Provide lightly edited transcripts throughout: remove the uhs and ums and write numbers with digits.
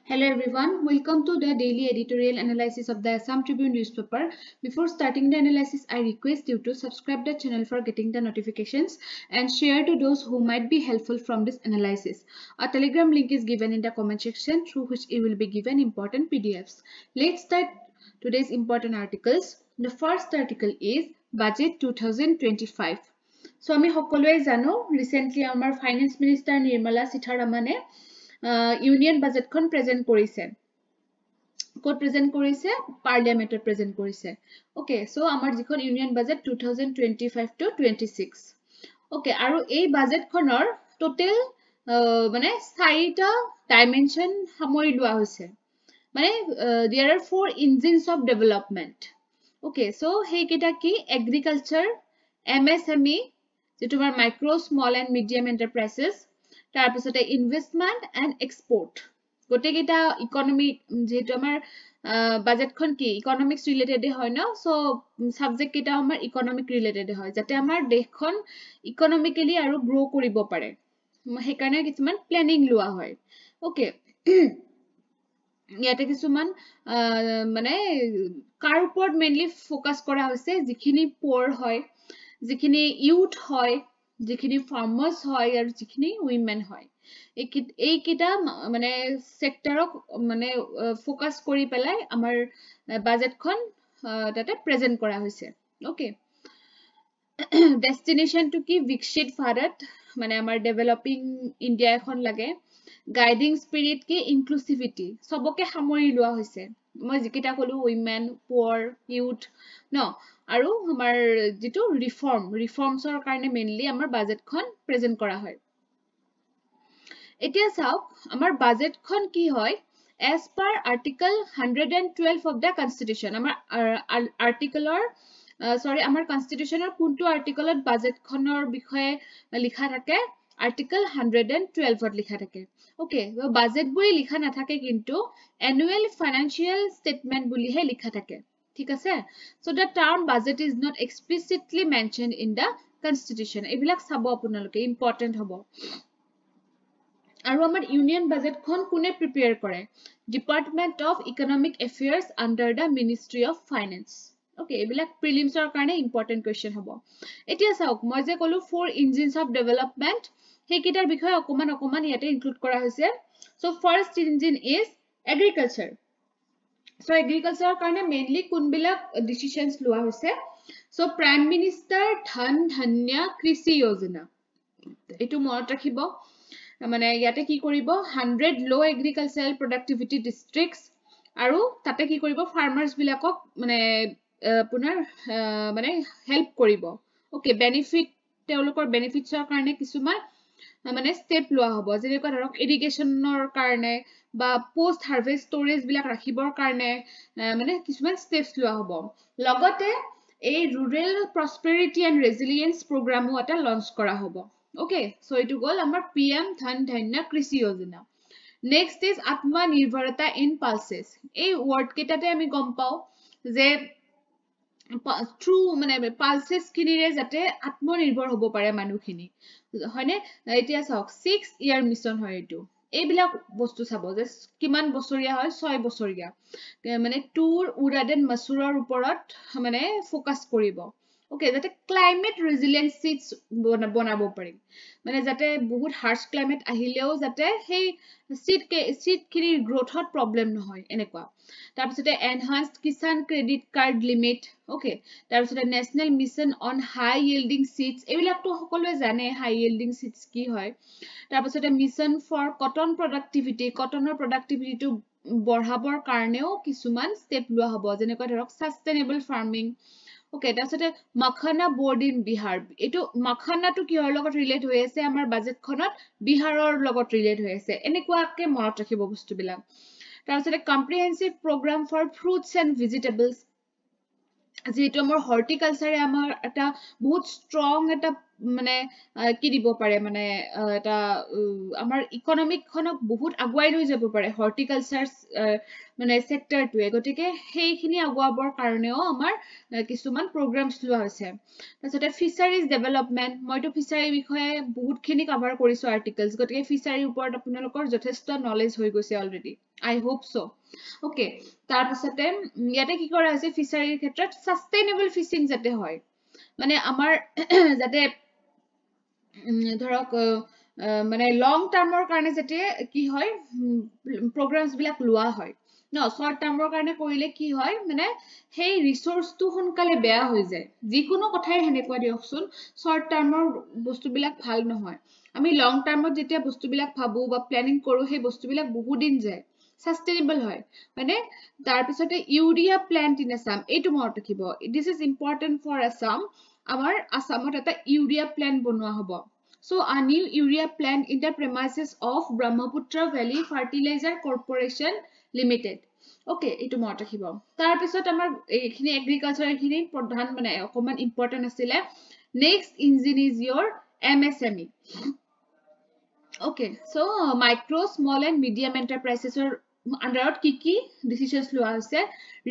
Hello everyone, welcome to the daily editorial analysis of the Assam Tribune newspaper. Before starting the analysis, I request you to subscribe the channel for getting the notifications and share to those who might be helpful from this analysis. A telegram link is given in the comment section through which you will be given important PDFs. Let's start today's important articles. The first article is Budget 2025. So আমি সকলোৱে জানো recently আমাৰ Finance Minister Nirmala Sitharaman union বাজেটখন present কৰিছে কোড present কৰিছে পাৰ্লিয়ামেন্টত present কৰিছে ওকে সো আমাৰ যিখন ইউনিয়ন বাজেট 2025 to 26 ওকে আৰু এই বাজেটখনৰ টোটাল মানে 4টা ডাইমেনশন সামৰি লোৱা হৈছে মানে there are 4 engines of development okay so hey কেটা কি এগ্ৰিকালচাৰ MSME যেটো আমাৰ মাইক্ৰো স্মল এণ্ড মিডিয়াম এন্টাৰপ্ৰাইজেছ তাৰপিছতে ইনভেষ্টমেন্ট এণ্ড এক্সপোৰ্ট গোটেইকেইটা ইকনমি যেহেতু আমাৰ বাজেটখন কি ইকনমিক্স ৰিলেটেড হয় ন সো সাবজেক্ট কেইটা আমাৰ ইকনমিক ৰিলেটেড হয় যাতে আমাৰ দেশখন ইকনমিক্যালি আৰু গ্ৰো কৰিব পাৰে হেকাৰণে কিছুমান প্ল্যানিং লোৱা হয় ওকে ইয়াতে কিছুমান মানে কাৰ ওপৰত মেইনলি ফোকাস কৰা হৈছে যিখিনি পোৰ হয় যিখিনি ইউথ হয় যিখিনি ফাৰ্মাৰ্স হয় আৰু যিখিনি উইমেন হয় এই কিটা মানে সেক্টৰক মানে ফোকাস কৰি পেলাই আমাৰ বাজেটখন তাতে প্ৰেজেন্ট কৰা হৈছে ওকে ডেষ্টিনেশন টু কি বিকশিত ভাৰত মানে আমাৰ ডেভেলপিং ইণ্ডিয়া এখন লাগে গাইডিং স্পিৰিট কি ইনক্লুসিভিটি সবকে সামৰি লোৱা হৈছে মই যিকিটা কলো উইমেন পোৰ ইউথ ন আৰু আমাৰ যেটো ৰিফৰ্মছৰ কাৰণে মেইনলি আমাৰ বাজেটখন প্ৰেজেন্ট কৰা হয় এতিয়া চাওক আমাৰ বাজেটখন কি হয় as per article 112 of the constitution আমাৰ আৰ্টিকলৰ আমাৰ কনস্টিটিউশনৰ কোনটো আৰ্টিকলত বাজেটখনৰ বিষয়ে লিখা থাকে আৰ্টিকল 112 ত লিখা থাকে ওকে বাজেট বুলি লিখা নাথাকে কিন্তু annual financial statement বুলিহে লিখা থাকে ঠিক আছে so the term budget is not explicitly mentioned in the constitution এইবিলাক চাব আপোনালোকে ইম্পৰ্টেন্ট হ'ব আৰু আমাৰ ইউনিয়ন বাজেটখন কোনে প্ৰিপেয়াৰ কৰে department of economic affairs under the ministry of finance okay এইবিলাক প্ৰিলিমছৰ কাৰণে ইম্পৰ্টেন্ট কোৱেশ্চন হ'ব এতিয়া চাওক মই যে কলো 4 ইঞ্জিনছ অফ ডেভেলপমেন্ট হেকিটাৰ বিষয়ে অকমান ইয়াতে ইনক্লুড কৰা হৈছে so first engine is agriculture So agriculture karne mainly kunbilak decisions lua hoise so prime minister dhan dhanya krishi yojana etu monot rakhibo mane yate ki koribo 100 low agricultural productivity districts aru tate ki koribo farmers bilakok mane punar mane help koribo okay benefit teolokor benefits or karne kisuman মানে step লোৱা হ'ব যেনেকৈ ধৰক ইৰিগেশনৰ কাৰণে বা post harvest storage বিলাক ৰাখিবৰ কাৰণে মানে কিছুমান স্টেপস লোৱা হ'ব লগতে এই ৰুৰেল প্ৰসপেৰিটি এণ্ড ৰেজিলিয়েন্স প্ৰগ্ৰামো এটা লঞ্চ কৰা হ'ব ওকে সো এটো গল আমাৰ পিএম ধন ধান্য কৃষি যোজনা নেক্সট ইজ আত্মনিৰ্ভৰতা ইন পালসেস এই ওয়াৰ্ড কেটাতে আমি গম পাও যে থ্ৰু মানে পালসেস খিনিৰে যাতে আত্মনিৰ্ভৰ হ'ব পাৰে মানুহখিনি হয়নে এতিয়া চাওক 6 ইয়াৰ মিছন হয় এটো এইবিলাক বস্তু চাব যে কিমান বছৰীয়া হয় 6 বছৰীয়া মানে টুৰ উৰাডেন মাসুৰৰ ওপৰত মানে ফোকাস কৰিব ওকে যাতে ক্লাইমেট ৰেজিলিয়েন্স সিটস বনাব পাৰিম মানে যাতে বহুত হাৰ্শ ক্লাইমেট আহিলেও যাতে সেই সিট খিনিৰ গ্ৰোথত প্ৰবলেম নহয় এনেকুৱা তাৰ পিছতে enhanced Kisan credit card limit okay তাৰ পিছতে national mission on high yielding seeds এইবিলাকটো সকলোৱে জানে হাই yielding seeds কি হয় তাৰ পিছতে মিশন ফৰ কটন প্ৰডাক্টিভিটি কটনৰ প্ৰডাক্টিভিটিটো বঢ়াবৰ কাৰণেও কিছুমান ষ্টেপ লোৱা হ'ব যেনেকৈ ধৰক সাস্টেইনেবল ফাৰ্মিং ওকে তাৰপিছতে মখানা বোৰ্ড ইন বিহাৰ এটো মখানাটো কিহৰ লগত ৰিলেট হৈ আছে আমাৰ বাজেটখনত বিহাৰৰ লগত ৰিলেট হৈ আছে এনেকুৱাকে মনত ৰাখিব বস্তুবিলাক তাৰপিছতে কম্প্ৰিহেনসিভ প্ৰগ্ৰাম ফৰ ফ্ৰুটস এণ্ড ভেজিটেবলছ যেটো আমাৰ হৰ্টিকালচাৰে আমাৰ এটা বহুত ষ্ট্ৰং এটা মানে কি দিব পাৰে মানে এটা আমাৰ ইকনমিক খনক বহুত আগুৱাই লৈ যাব পাৰে হৰ্টিকালচাৰ মানে সেক্টৰটোৱে গতিকে সেইখিনি আগুৱাবৰ কাৰণেও আমাৰ কিছুমান প্ৰগ্ৰামছ লোৱা হৈছে তাৰপিছতে ফিচাৰিজ ডেভেলপমেণ্ট মইতো ফিচাৰী বিষয়ে বহুতখিনি কভাৰ কৰিছো আৰ্টিকলছ গতিকে ফিচাৰীৰ ওপৰত আপোনালোকৰ যথেষ্ট নলেজ হৈ গৈছে অলৰেডি আই হোপ চ' ওকে তাৰপিছতে ইয়াতে কি কৰা হৈছে ফিচাৰীৰ ক্ষেত্ৰত সাষ্টেইনেবল ফিচিং যাতে হয় মানে আমাৰ যাতে ধৰক মানে লং টাৰ্মৰ কাৰণে যেতিয়া কি হয় প্ৰগ্ৰামছ বিলাক লোৱা হয় ন শৰ্ট টাৰ্মৰ কাৰণে কৰিলে কি হয় মানে সেই ৰিসোৰ্সটো সোনকালে বেয়া হৈ যায় যিকোনো কথাই হেনেকুৱা দিয়কচোন শৰ্ট টাৰ্মৰ বস্তুবিলাক ভাল নহয় আমি লং টাৰ্মত যেতিয়া বস্তুবিলাক ভাবো বা প্ল্যানিং কৰো সেই বস্তুবিলাক বহুত দিন যায় সাষ্টেইনেবল হয় মানে তাৰপিছতে ইউৰিয়া প্লান্ট ইন আসাম এইটো মনত ৰাখিব this is important for Assam আমাৰ আসামত এটা ইউৰিয়া প্লান্ট বনোৱা হ'ব So a new urea plant in the premises of Brahmaputra Valley Fertilizer Corporation Limited. Okay, এইটো মনত ৰাখিব তাৰপিছত আমাৰ এইখিনি এগ্ৰিকালচাৰ এইখিনি প্ৰধান মানে অকমান ইম্পৰ্টেন্ট আছিলে next engine is your MSME. Okay, so micro small and medium enterprises or আন্ডাৰত কি ডিসিশনস লোৱা হৈছে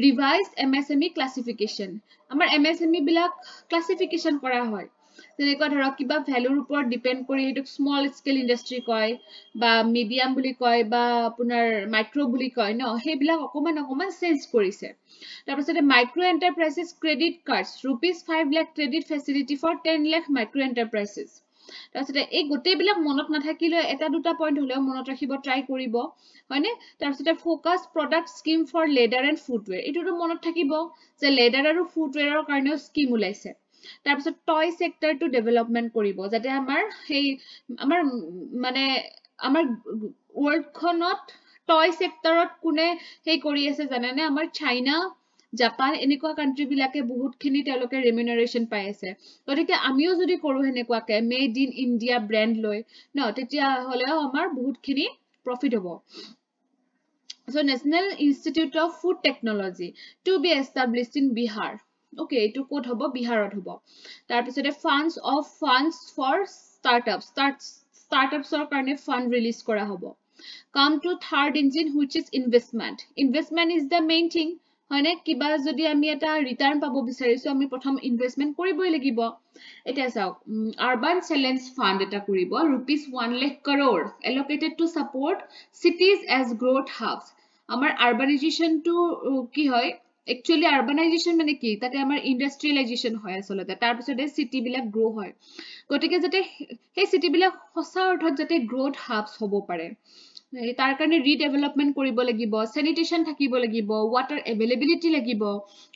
ৰিভাইজড MSME ক্লাসিফিকেশন আমাৰ MSME বিলাক ক্লাসিফিকেশন কৰা হয় যেনেকুৱা ধৰক কিবা ভ্যালুৰ ওপৰত ডিপেন্ড কৰি এটো স্মল স্কেল ইন্ডাস্ট্ৰি কয় বা মিডিয়াম বুলি কয় বা আপোনাৰ মাইক্ৰো বুলি কয় ন হেবিলাক অকমান চেঞ্জ কৰিছে তাৰপিছতে micro enterprises credit cards ₹5 lakh credit facility for 10 lakh micro enterprises তাৰপিছতে এই গোটেইবিলাক মনত নাথাকিলে এটা দুটা পইণ্ট হলেও মনত ৰাখিব ট্ৰাই কৰিব হয়নে তাৰপিছতে focus product scheme for leather and footwear এইটোতো মনত থাকিব যে লেডাৰ আৰু ফুটৱেৰৰ কাৰণেও স্কিম ওলাইছে তাৰপিছত টয় সেক্টৰটো ডেভেলপমেন্ট কৰিব যাতে আমাৰ সেই আমাৰ মানে আমাৰ ওয়াৰ্ল্ডখনত টয় সেক্টৰত কোনে সেই কৰি আছে জানেনে আমাৰ চাইনা জাপান এনেকুৱা কান্ট্ৰি বিলাকে বহুতখিনি তেওঁলোকে ৰেমিনাৰেশন পাই আছে গতিকে আমিও যদি কৰো হেনেকুৱাকে মেড ইন ইণ্ডিয়া ব্ৰ্যান্ড লৈ ন তেতিয়া হলেও আমাৰ বহুতখিনি প্ৰফিট হ'ব So National Institute of Food Technology to be established in Bihar. Okay, এইটো কোড হ'ব বিহাৰত হ'ব তাৰপিছতে funds for startups কাৰণে fund release কৰা হ'ব come to third engine which is investment is the main thing হয়নে কিবা যদি আমি এটা ৰিটাৰ্ণ পাব বিচাৰিছো আমি প্ৰথম ইনভেষ্টমেন্ট কৰিবই লাগিব এটা চাওক আৰবান চ্যালেঞ্জ ফান্ড এটা কৰিব ₹1 lakh crore allocated to support cities as growth hubs আমাৰ আৰবানাইজেশনটো কি হয় একচুয়ালি আৰবানাইজেশন মানে কি তাতে আমাৰ ইন্ডাস্ট্ৰিয়েলাইজেশন হয় আসলতে তাৰ পিছতে সিটি বিলাক গ্ৰো হয় গতিকে যাতে সেই সিটি বিলাক সঁচা অৰ্থত যাতে গ্ৰোথ হাবস হ'ব পাৰে তাৰ কাৰণে ৰিডেভেলপমেন্ট কৰিব লাগিব স্যানিটেশন থাকিব লাগিব ওয়াটাৰ এভেইলেবিলিটি লাগিব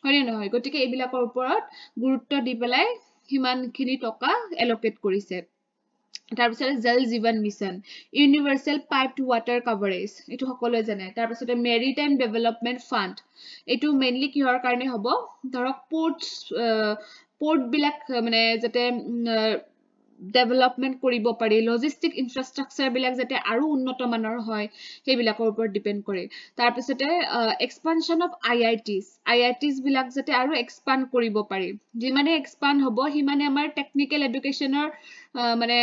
হয় নহয় গতিকে এইবিলাকৰ ওপৰত গুৰুত্ব দি পেলাই হিমানখিনি টকা এলোকেট কৰিছে তাৰপিছতে জল জীৱন মিছন ইউনিভাৰ্সাল পাইপড ওয়াটাৰ কভাৰেজ এটো সকলোৱে জানে তাৰপিছতে মেৰিটাইম ডেভেলপমেন্ট ফান্ড এটো মেইনলি কিহৰ কাৰণে হ'ব ধৰক পোৰ্ট বিলাক মানে যাতে ডেভেলপমেন্ট কৰিব পাৰি লজিষ্টিক ইনফ্ৰাষ্ট্ৰাকচাৰ বিলাক যাতে আৰু উন্নত মানৰ হয় সেইবিলাকৰ ওপৰত ডিপেন্ড কৰে তাৰপিছতে এক্সপানশন অফ আইআইটিস বিলাক যাতে আৰু এক্সপান্ড কৰিব পাৰি যিমানে এক্সপান্ড হ'ব হিমানে আমাৰ টেকনিক্যাল এডুকেশনৰ মানে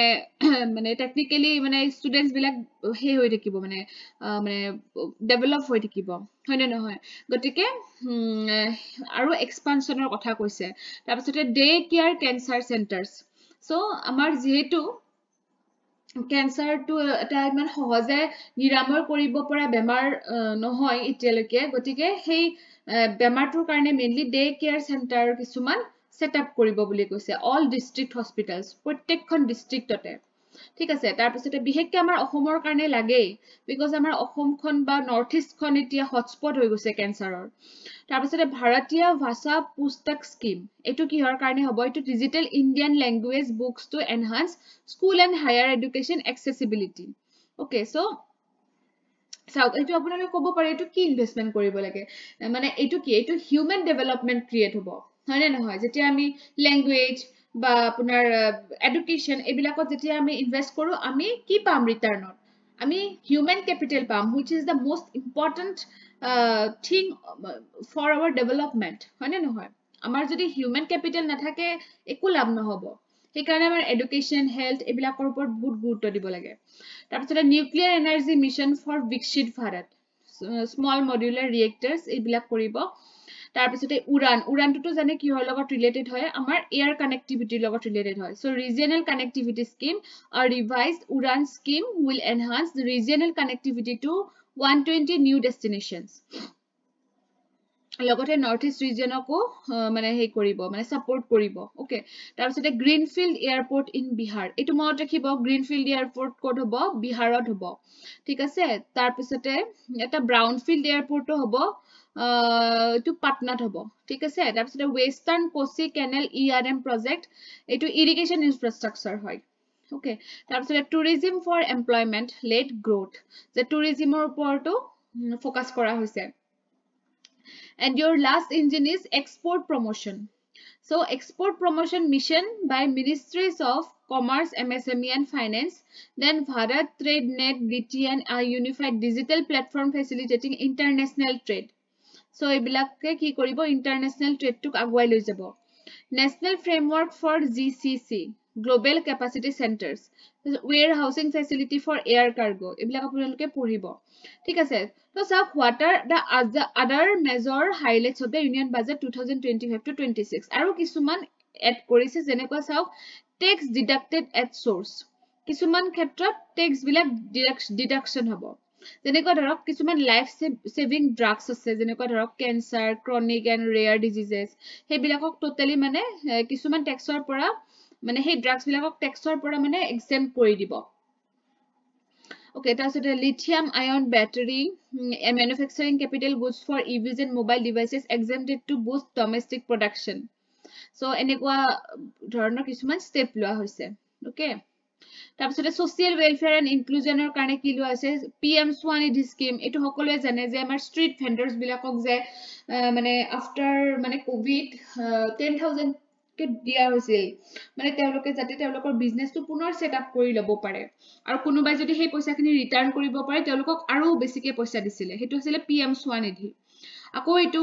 মানে টেকনিক্যালি মানে স্টুডেন্টস বিলাক হে হৈ থাকিব মানে মানে ডেভেলপ হৈ থাকিব হয়নে নহয় গতিকে আৰু এক্সপানশনৰ কথা কৈছে তাৰপিছতে ডে কেয়াৰ ক্যান্সাৰ সেন্টাৰস So, আমাৰ যেহেতু ক্যান্সাৰটো এটা ইমান সহজে নিৰাময় কৰিব পৰা বেমাৰ নহয় এতিয়ালৈকে গতিকে সেই বেমাৰটোৰ কাৰণে মেইনলি ডে কেয়াৰ সেন্টাৰ কিছুমান সেটআপ কৰিব বুলি কৈছে অল ডিস্ট্ৰিক্ট হস্পিটালস প্ৰত্যেকখন ডিস্ট্ৰিক্টতে ঠিক আছে তাৰপিছতে বিশেষকৈ আমাৰ অসমৰ কাৰণে লাগেই বিকজ আমাৰ অসমখন বা নৰ্থ ইষ্টখন এতিয়া হটস্পট হৈ গৈছে ক্যান্সাৰৰ তাৰপিছতে ভাৰতীয় ভাষা পুস্তক স্কিম এটো কিহৰ কাৰণে হ'ব এটো digital Indian language books to enhance school and higher education accessibility okay so চাওক এটো আপোনালোকে ক'ব পাৰে এটো কি ইনভেষ্টমেন্ট কৰিব লাগে মানে এটো কি এটো হিউম্যান ডেভেলপমেন্ট ক্ৰিয়েট হ'ব হয়নে নহয় যেতিয়া আমি ল্যাঙ্গুৱেজ বা আপোনাৰ এডুকেশ্যন এবিলাকত যেতিয়া আমি ইনভেস্ট কৰো আমি কি পাম ৰিটাৰ্ণত আমি হিউম্যান ক্যাপিটাল পাম which is the most important thing for our development হয়নে নহয় আমাৰ যদি হিউম্যান ক্যাপিটাল নাথাকে একো লাভ নহব সেইকাৰণে আমাৰ এডুকেশ্যন হেল্থ এইবিলাকৰ ওপৰত বহুত গুৰুত্ব দিব লাগে তাৰপিছতে নিউক্লিয়াৰ এনাৰ্জি মিছন ফৰ বিকশিত ভাৰত স্মল মডুলাৰ ৰিয়েক্টৰ্ছ এইবিলাক কৰিব তাৰপিছতে উড়ানটোতো জানে কিহৰ লগত ৰিলেটেড হয় আমাৰ এয়াৰ কানেক্টিভিটিৰ লগত ৰিলেটেড হয় so regional connectivity scheme a revised Udan scheme will enhance the regional connectivity to 120 new destinations লগতে নৰ্থ ইষ্ট ৰিজনকো মানে হে কৰিব মানে সাপোৰ্ট কৰিব ওকে তাৰপিছতে গ্ৰীনফিল্ড এয়াৰপোৰ্ট ইন বিহাৰ এটো মনত ৰাখিব গ্ৰীনফিল্ড এয়াৰপোৰ্ট কোড হ'ব বিহাৰত হ'ব ঠিক আছে তাৰপিছতে এটা ব্ৰাউনফিল্ড এয়াৰপোৰ্টও হ'ব এটো পাটনাত হ'ব ঠিক আছে তাৰপিছতে western Kosi canal ERM project এটো ইৰিগেশ্যন ইনফ্ৰাষ্ট্ৰাকচাৰ হয় ওকে তাৰপিছতে tourism for employment led growth যে টুৰিজমৰ ওপৰতো ফোকাস কৰা হৈছে and your last engine is export promotion so export promotion mission by ministries of commerce msme and finance then bharat trade net btn a unified digital platform facilitating international trade so ebilake ki koribo international trade tuk agwai loi jabo national framework for gcc global capacity centers warehousing facility for air cargo ebilak apnaloke poribo ঠিক আছে তো সব what are the other major highlights of the union budget 2025 to 26 আৰু কিছুমান add কৰিছে যেনেকৈ সব tax deducted at source কিছুমান ক্ষেত্ৰত tax বিলাক deduction হ'ব যেনেকৈ ধৰক কিছুমান লাইফ সেভিং ড্ৰাগছ আছে যেনেকৈ ধৰক cancer chronic and rare diseases হেবিলাকক টোটালি মানে কিছুমান ট্যাক্সৰ পৰা মানে হে ড্ৰাগছ বিলাকক ট্যাক্সৰ পৰা মানে এক্সেম্প কৰি দিব Okay, that's the lithium ion battery manufacturing capital goods for EVs and mobile devices exempted to boost domestic production. So, enekwa dhoroner kisuman step loa hoise. Okay. তাৰপিছতে social welfare and inclusionৰ কাৰণে কি লোৱা আছে PM Swanidhi scheme এটো সকলোৱে জানে যে আমাৰ street vendors বিলাকক যে মানে after মানে covid 10000 কে দিয়া হৈছিল মানে তেওঁলোকে যাতে তেওঁলোকৰ বিজনেসটো পুনৰ সেট আপ কৰি লব পাৰে আৰু কোনোবাই যদি সেই পইচাখিনি ৰিটাৰ্ন কৰিব পাৰে তেওঁলোকক আৰু বেছিকে পইচা দিছিলে হেতু আছিল PM Swanidhi আকৌ এটো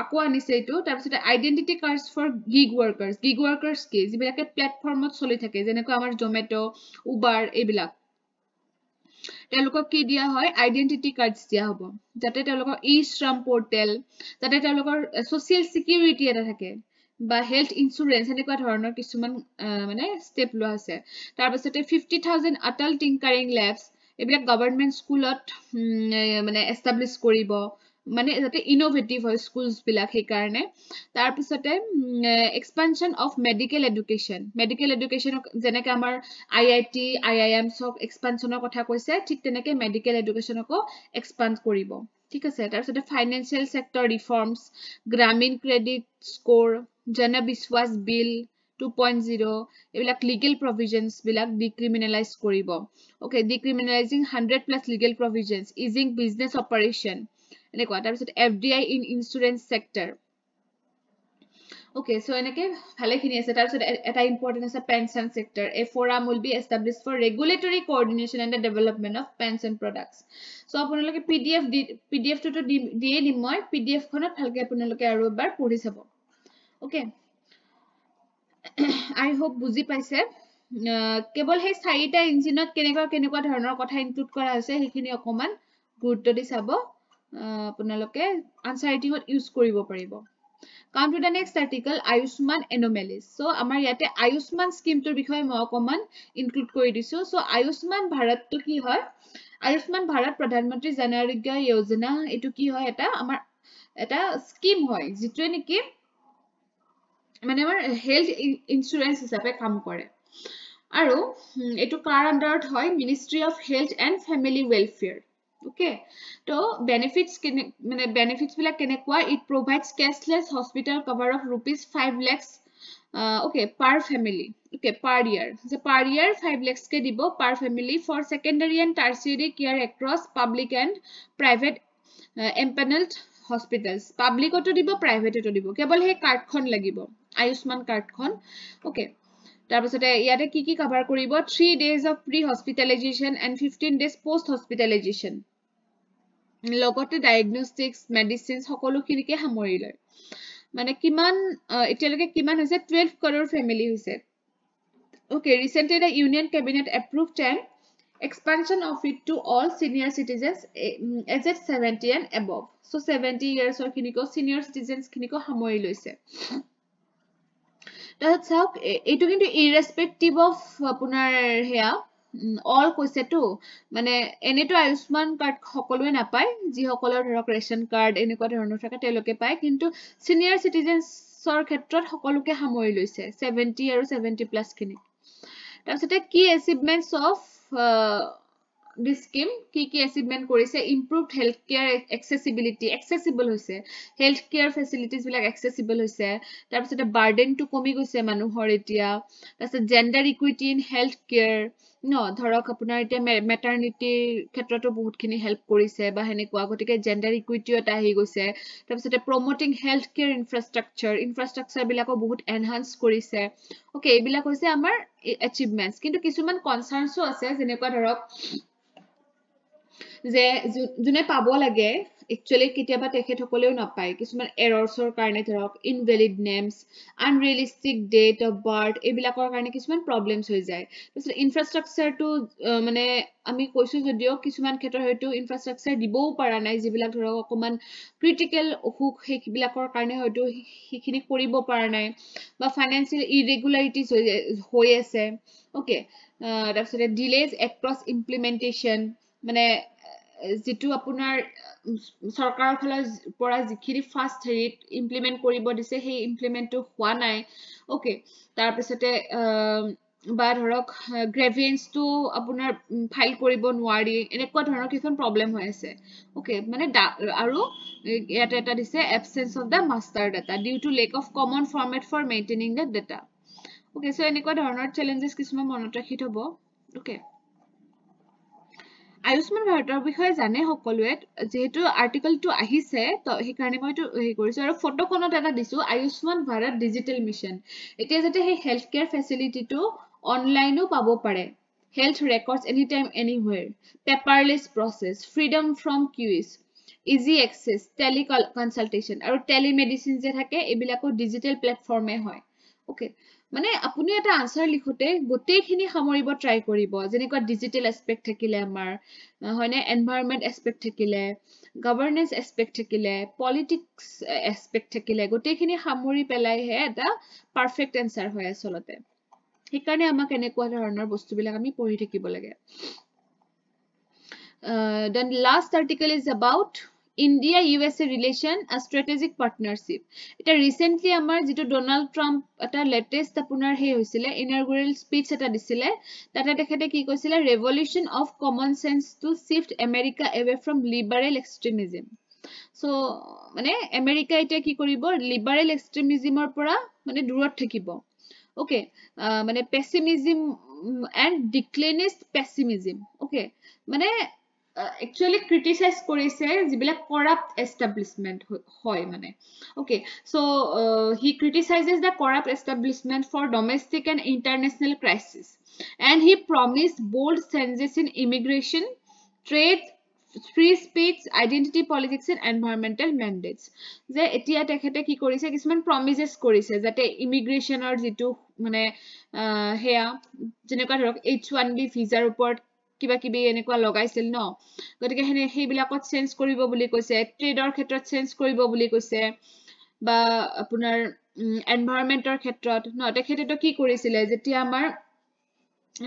আকৌ আনিছে এটো তাৰপিছতে আইডেন্টিটি কাৰ্ডছ ফৰ গিগ ওয়াৰ্কাৰ্ছ কি যিবিলাকে প্ল্যাটফৰ্মত চলি থাকে যেনেকৈ আমাৰ জমেটো উবাৰ এইবিলাক তেওঁলোকক কি দিয়া হয় আইডেন্টিটি কাৰ্ডছ দিয়া হ'ব যাতে তেওঁলোকৰ ই-শ্ৰম পোৰ্টেল যাতে তেওঁলোকৰ সোশ্যাল সিকিউৰিটি এটা থাকে বা হেলথ ইন্সুৰেন্স এনেকুৱা ধৰণৰ কিছুমান মানে স্টেপ লোৱা আছে তাৰপিছতে 50000 অটল টিংকাৰিং ল্যাবছ এইবিলাক গভৰ্ণমেন্ট স্কুলত মানে এস্টাবলিশ কৰিব মানে যাতে ইনোভেটিভ হয় স্কুলস বিলাক সেই কাৰণে তাৰপিছতে এক্সপানশন অফ মেডিকেল এডুকেশ্যন যেনেকৈ আমাৰ IIT IIM সক এক্সপানশনৰ কথা কৈছে ঠিক তেনেকৈ মেডিকেল এডুকেশ্যনকো এক্সপান্ড কৰিব ঠিক আছে তাৰপিছতে ফাইনান্সিয়েল সেক্টৰ ৰিফৰ্মস গ্ৰামীণ ক্ৰেডিট স্কোৰ জন বিশ্বাস বিল 2.0 এইবিলাক লিগেল প্ৰভিজনস বিলাক ডিক্ৰিমিনেলাইজ কৰিব ওকে ডিক্ৰিমিনেলাইজিং 100+ লিগেল প্ৰভিজনস ইজিং বিজনেস অপাৰেশন এনেকুৱা তাৰপিছত FDI in insurance sector Okay, so enake bhale khini ase tarpot eta important ase pension sector a forum will be established for regulatory coordination and the development of pension products so apunaloke pdf to die dim moi pdf khonot bhalke apunaloke aru ebar pori sabo okay I hope buji paise kebol he saita engine ot kenekwa dhoronor kotha include kora ase hekhini okoman gurutto di sabo apunaloke answer writing ot use koribo paribo Come to the next article, Ayushman anomalies. So, amar yate Ayushman scheme tur bikhoye moi okoman include kori disu. So, Ayushman Bharat to ki hoy? Ayushman Bharat Pradhan Mantri Jan Arogya Yojana etu ki hoy eta amar eta scheme hoy. Jitwe neki mane amar health insurance hisabe kam kore. Aru etu kar under hoy Ministry of Health and Family Welfare. Okay, so benefits bila kenekwa it provides cashless hospital cover of rupees 5 lakhs okay per family okay per year so per year 5 lakhs ke dibo per family for secondary and tertiary care across public and private empaneled hospitals public oto dibo private oto dibo kebol he card khon lagibo Ayushman card khon okay তাৰপিছতে ইয়াতে কি cover কৰিব 3 days of pre hospitalization and 15 days post hospitalization লগতে diagnostics medicine সকলোখিনিকে সামৰি লয় মানে কিমান এতিয়ালৈকে কিমান হৈছে 12 crore ফ্যামিলি হৈছে Okay, recently the Union Cabinet approved an expansion of it to all senior citizens aged 70 and above. So 70 years or kiniko senior citizens kiniko hamori loise. That's how it took into irrespective of punar here. All কৈছে তো মানে এনেটো Ayushman card সকলোৱে নাপায় যি সকলৰ ধৰক ration card এনেকুৱা ধৰণৰ থাকে তেওঁলোকে পায় কিন্তু সিনিয়ৰ সিটিজেনছৰ ক্ষেত্ৰত সকলোকে সামৰি লৈছে 70 আৰু 70 প্লাস খিনি তাৰপিছতে কি achievements of this scheme কি achievement কৰিছে improved healthcare accessible হৈছে healthcare facilities বিলাক accessible হৈছে তাৰপিছতে burden to কমি গৈছে মানুহৰ এতিয়া তাৰপিছত gender equity in healthcare no ধৰক আপোনাৰ এতিয়া maternity ক্ষেত্ৰতো বহুতখিনি হেল্প কৰিছে বা হেনেকুৱা গতিকে gender equity এটা আহি গৈছে তাৰপিছতে promoting healthcare infrastructure বিলাকো বহুত enhance কৰিছে okay এইবিলাক হৈছে আমাৰ achievements কিন্তু কিছুমান concerns আছে যেনেকুৱা ধৰক যে জুনে পাব লাগে actually কেতিয়াবা তেখেত সকলেও নাপায় কিছুমান এৰৰছৰ কাৰণে ধৰক invalid names unrealistic date of birth এইবিলাকৰ কাৰণে কিছুমান প্ৰবলেমছ হৈ যায় তাৰপিছত ইনফ্ৰাষ্ট্ৰাকচাৰটো মানে আমি কৈছো যদিও কিছুমান ক্ষেত্ৰত হয়তো ইনফ্ৰাষ্ট্ৰাকচাৰ দিবও পৰা নাই যিবিলাক ধৰক অকমান ক্ৰিটিকেল অসুখ সেইবিলাকৰ কাৰণে হয়তো সেইখিনি কৰিব পৰা নাই বা ফাইনান্সিয়েল ইৰেগুলাৰিটিজ হৈ আছে ওকে তাৰপিছত ডিলেজ এক্ৰছ ইমপ্লিমেন্টেশন মানে যেটো আপোনাৰ সৰকাৰৰ ফালৰ পৰা যিখিনি ফাষ্ট হেৰিত ইমপ্লিমেন্ট কৰিব দিছে সেই ইমপ্লিমেন্টটো হোৱা নাই ওকে তাৰ পিছতে বা ধৰক গ্ৰেভিয়েন্সটো আপোনাৰ ফাইল কৰিব নোৱাৰি এনেকুৱা ধৰণৰ কিছুমান প্ৰবলেম হৈ আছে ওকে মানে আৰু ইয়াতে এটা দিছে absence of the master data due to lack of common format for maintaining the data okay so এনেকুৱা ধৰণৰ চ্যালেঞ্জেস কিছুমান মনত ৰাখি থব ওকে আয়ুষ্মান ভাৰতৰ বিষয়ে জানে সকলোৱে যেহেতু আৰ্টিকেলটো আহিছে তো সেই কাৰণে মই তো হে কৰিছো আৰু ফটোখনত এটা দিছো আয়ুষ্মান ভাৰত ডিজিটেল মিশন এতিয়া যাতে সেই হেলথ কেয়াৰ ফেসিলিটিটো অনলাইনও পাব পাৰে health records any time anywhere paperless process freedom from queues easy access teleconsultation আৰু টেলিমেডিসিন যে থাকে এবিলাকো ডিজিটেল প্ল্যাটফৰ্মে হয় ওকে মানে আপুনি এটা আনসাৰ লিখোতে গোটেইখিনি সামৰিব ট্ৰাই কৰিব যেনেকুৱা ডিজিটেল এসপেক্ট থাকিলে আমাৰ হয়নে এনভায়ৰনমেন্ট এসপেক্ট থাকিলে গভৰ্নেন্স এসপেক্ট থাকিলে পলিটিক্স এসপেক্ট থাকিলে গোটেইখিনি সামৰি পেলাই হে এটা পাৰফেক্ট আনসাৰ হয় আসলতে সেইকাৰণে আমাক এনেকুৱা ধৰণৰ বস্তুবিলাক আমি পঢ়ি থাকিব লাগে then last article is about India USA relation a strategic partnership এটা রিসেন্টলি আমাৰ যেটো ডোনাল্ড ট্ৰাম্প এটা লেটেস্ট আপোনাৰ হে হৈছিল ইনাগুৰেল স্পিচ এটা দিছিল তাতে দেখেতে কি কৈছিল revolution of common sense to shift America away from liberal extremism so মানে আমেৰিকা এটা কি কৰিব লিবাৰেল এক্সট্ৰিমিজমৰ পৰা মানে দূৰত থাকিব ওকে মানে পেছিমিজম এন্ড ডিক্লিনিষ্ট পেছিমিজম ওকে মানে actually criticize কৰিছে যিবিলাক corrupt establishment হয় মানে okay so he criticizes the corrupt establishment for domestic and international crisis and he promised bold changes in immigration trade free speech identity politics and environmental mandates যে এতিয়া তেখেতে কি কৰিছে কিছুমান promises কৰিছে যাতে ইমিগ্ৰেশনৰ যেটো মানে হেয়া যেনেকুৱা ধৰক H1B ভিসাৰ ওপৰত কিবা কিবি এনেকুৱা লগাইছিল ন গতিকে সেইবিলাকত চেঞ্জ কৰিব বুলি কৈছে ট্ৰেডৰ ক্ষেত্ৰত চেঞ্জ কৰিব বুলি কৈছে বা আপোনাৰ এনভায়ৰনমেন্টৰ ক্ষেত্ৰত ন তেখেতেটো কি কৰিছিলে যেতিয়া আমাৰ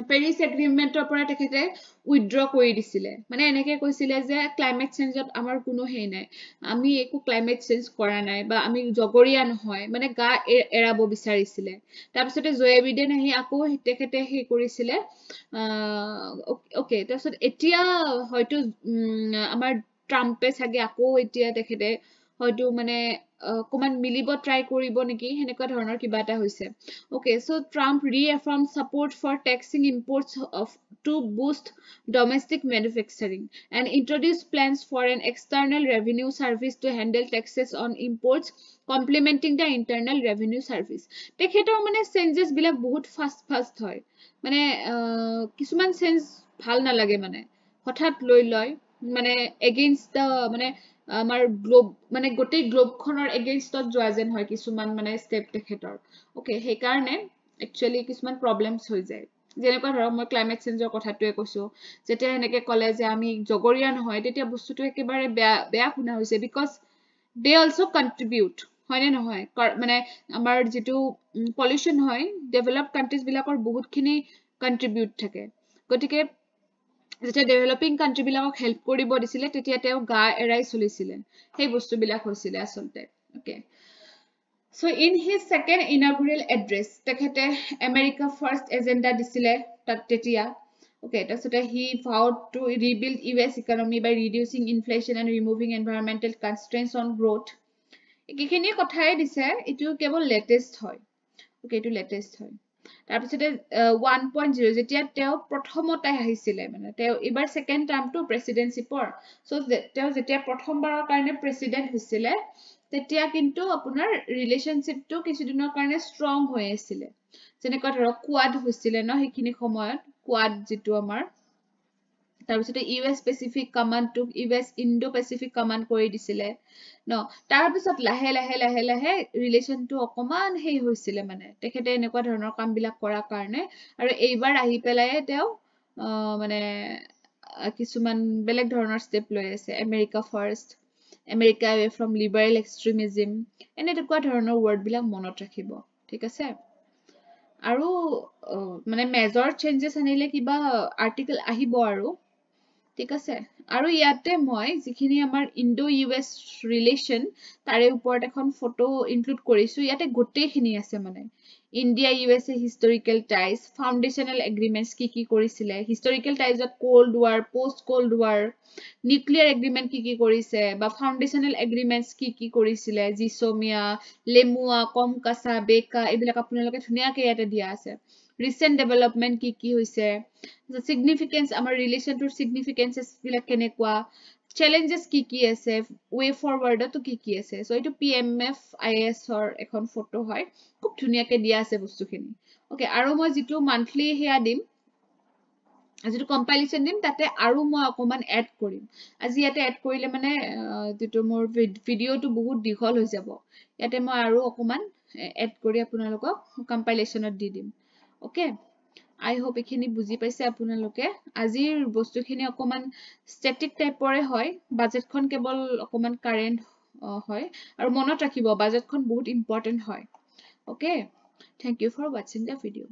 পেৰিছ এগ্ৰিমেন্টৰ পৰা তেখেতে উইথড্ৰ কৰি দিছিলে মানে এনেকে কৈছিলে যে ক্লাইমেট চেঞ্জত আমাৰ কোনো হেই নাই আমি একো ক্লাইমেট চেঞ্জ কৰা নাই বা আমি জগৰীয়া নহয় মানে গা এৰাব বিচাৰিছিলে তাৰ পিছতে জয় বিডেন আহি আকৌ তেখেতে হে কৰিছিলে ওকে তাৰপিছত এতিয়া হয়তো আমাৰ ট্ৰাম্পে চাগে আকৌ এতিয়া তেখেতে হয়তো মানে কমান মিলিব ট্ৰাই কৰিব নেকি হেনেকুৱা ধৰণৰ কিবা এটা হৈছে okay so Trump reaffirmed support for taxing imports of to boost domestic manufacturing and introduced plans for an external revenue service to handle taxes on imports complementing the internal revenue service তেখেতৰ মানে changes বিলাক বহুত fast হয় মানে কিছুমান change ভাল নালাগে মানে হঠাৎ লৈ লয় মানে এগেইনষ্ট দা মানে আমাৰ গ্লোব মানে গোটেই গ্লোবখনৰ এগেইনষ্টত যোৱা যেন হয় কিছুমান মানে স্টেপ তেখেতৰ ওকে সেই কাৰণে একচুয়ালি কিছুমান প্ৰবলেমছ হৈ যায় যেনেকুৱা ধৰক মই ক্লাইমেট চেঞ্জৰ কথাটোৱে কৈছো যেতিয়া এনেকে ক'লে যে আমি জগৰীয়া নহয় তেতিয়া বস্তুটো একেবাৰে বেয়া শুনা হৈছে বিকজ দে অলসো কন্ট্ৰিবিউট হয়নে নহয় মানে আমাৰ যিটো পলিউশ্যন হয় ডেভেলপ কাণ্ট্ৰিজ বিলাকৰ বহুতখিনি কন্ট্ৰিবিউট থাকে গতিকে যেতিয়া ডেভেলপিং কাণ্ট্ৰি বিলাকক হেল্প কৰিব দিছিলে তেতিয়া তেওঁ গা এৰাই চলিছিলে সেই বস্তুবিলাক হৈছিলে আচলতে okay So in his second inaugural address, tekhete America First agenda disile tetia. Okay, so he vowed to rebuild US economy by reducing inflation and removing environmental constraints on growth. Ekikhini kothai dise itu kebol latest hoy. Okay, itu latest hoy. তাৰপিছতে 1.0 যেতিয়া তেওঁ প্ৰথমতে আহিছিলে মানে তেওঁ এবাৰ second term two প্ৰেসিডেন্সিপৰ so তেওঁ যেতিয়া প্ৰথমবাৰৰ কাৰণে প্ৰেসিডেন্ট হৈছিলে তেতিয়া কিন্তু আপোনাৰ ৰিলেশনশিপটো কিছুদিনৰ কাৰণে ষ্ট্ৰং হৈ আছিল যেনেকৈ ধৰক কোৱাড হৈছিলে ন সেইখিনি সময়ত কোৱাড যেটো আমাৰ তাৰপিছতে US Pacific command to US Indo Pacific command কৰি দিছিলে ন তাৰপিছত লাহে লাহে ৰিলেশনটো অকমান হেই হৈছিলে মানে তেখেতে এনেকুৱা ধৰণৰ কাম বিলাক কৰাৰ কাৰণে আৰু এইবাৰ আহি পেলাই তেওঁ মানে কিছুমান বেলেগ ধৰণৰ ষ্টেপ লৈ আছে America first America away from liberal extremism এনেকুৱা ধৰণৰ ওয়াৰ্ড বিলাক মনত ৰাখিব ঠিক আছে আৰু মানে মেজৰ চেঞ্জেছ আনিলে কিবা আৰ্টিকেল আহিব আৰু ঠিক আছে আৰু ইয়াতে মই যিখিনি আমাৰ ইণ্ডো ইউএছ ৰিলেশন তাৰে ওপৰত এখন ফটো ইনক্লুড কৰিছো ইয়াতে গোটেইখিনি আছে মানে India USA historical ties foundational agreements কি কৰিছিলে হিষ্টৰিকেল টাইজত cold war post cold war nuclear agreement কি কৰিছে বা ফাউণ্ডেশ্যনেল এগ্ৰিমেণ্টছ কি কৰিছিলে জিছমিয়া লেমুয়া কমকাছা বেকা এইবিলাক আপোনালোকে ধুনীয়াকৈ ইয়াতে দিয়া আছে recent development কি হৈছে the significance আমাৰ relation to significances বিলাক কেনেকুৱা challenges কি আছে way forward তো কি আছে so এইটো PMF IS ৰ এখন ফটো হয় খুব ধুনীয়াকৈ দিয়া আছে বস্তুখিনি ওকে আৰু মই যেটো monthly হেয়া দিম যেটো কম্পাইলেচন দিম তাতে আৰু মই অকমান এড কৰিম আজি ইয়াতে এড কৰিলে মানে যেটো মোৰ ভিডিওটো বহুত দীঘল হৈ যাব ইয়াতে মই আৰু অকমান এড কৰি আপোনালোকক কম্পাইলেচনত দি দিম ওকে I hope এখিনি বুজি পাইছে আপোনালোকে আজিৰ বস্তুখিনি অকমান স্ট্যাটিক টাইপৰে হয় বাজেটখন কেৱল অকমান কাৰেন্ট হয় আৰু মনত ৰাখিব বাজেটখন বহুত ইম্পৰ্টেন্ট হয় okay thank you for watching the video